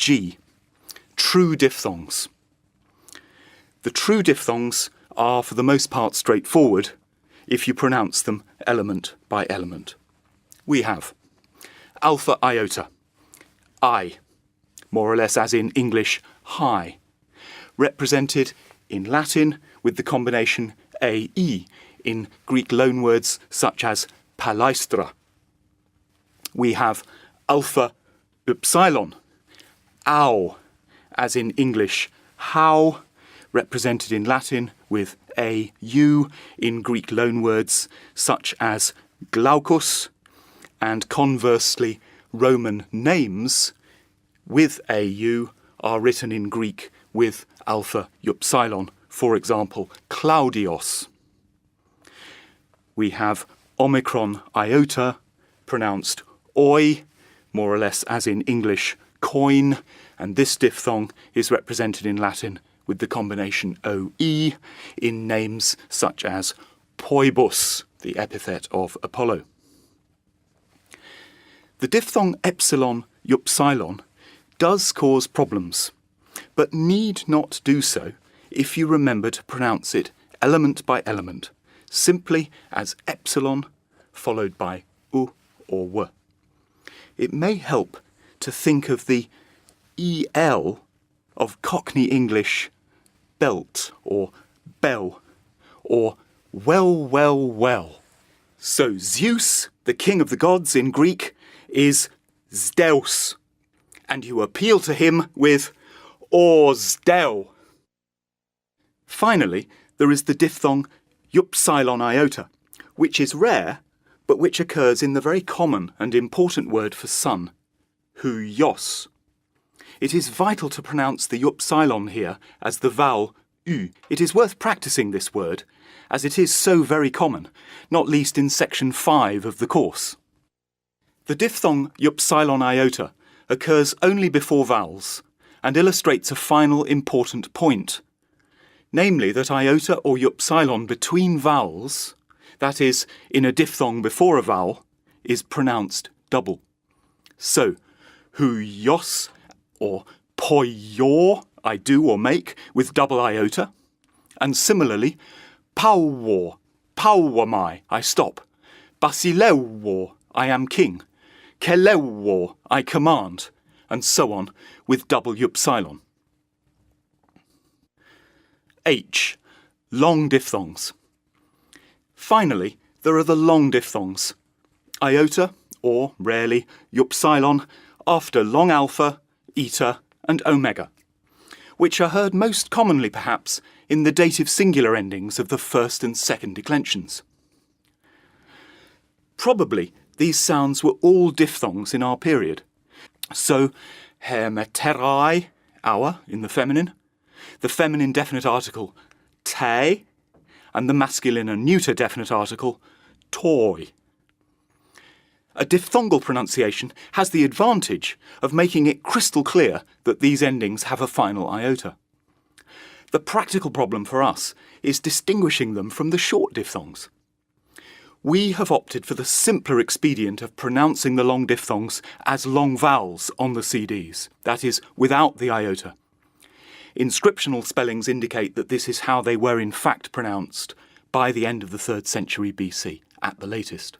G. True diphthongs. The true diphthongs are for the most part straightforward if you pronounce them element by element. We have alpha iota, I, more or less as in English high, represented in Latin with the combination AE in Greek loanwords such as palaestra. We have alpha upsilon, au, as in English how, represented in Latin with AU in Greek loanwords such as glaucus, and conversely Roman names with AU are written in Greek with alpha upsilon, for example, Claudios. We have omicron iota, pronounced oi, more or less as in English coin, and this diphthong is represented in Latin with the combination OE in names such as Poibus, the epithet of Apollo. The diphthong epsilon upsilon does cause problems, but need not do so if you remember to pronounce it element by element, simply as epsilon followed by u or w. It may help to think of the EL of Cockney English belt or bell or well. So Zeus, the king of the gods in Greek, is sdeus, and you appeal to him with sdeu. Finally, there is the diphthong upsilon iota, which is rare, but which occurs in the very common and important word for sun, huios. It is vital to pronounce the upsilon here as the vowel u. It is worth practicing this word, as it is so very common, not least in section 5 of the course. The diphthong upsilon iota occurs only before vowels and illustrates a final important point, namely that iota or upsilon between vowels, that is, in a diphthong before a vowel, is pronounced double. So, huios or poior, I do or make, with double iota, and similarly, pauwar, pauwamai, I stop, basileuwar, I am king, keleuwar, I command, and so on, with double upsilon. H. Long diphthongs. Finally, there are the long diphthongs, iota, or, rarely, upsilon, after long alpha, eta, and omega, which are heard most commonly, perhaps, in the dative singular endings of the first and second declensions. Probably these sounds were all diphthongs in our period. So, hermeterai, our, in the feminine definite article, te, and the masculine and neuter definite article, toi. A diphthongal pronunciation has the advantage of making it crystal clear that these endings have a final iota. The practical problem for us is distinguishing them from the short diphthongs. We have opted for the simpler expedient of pronouncing the long diphthongs as long vowels on the CDs, that is, without the iota. Inscriptional spellings indicate that this is how they were in fact pronounced by the end of the 3rd century BC, at the latest.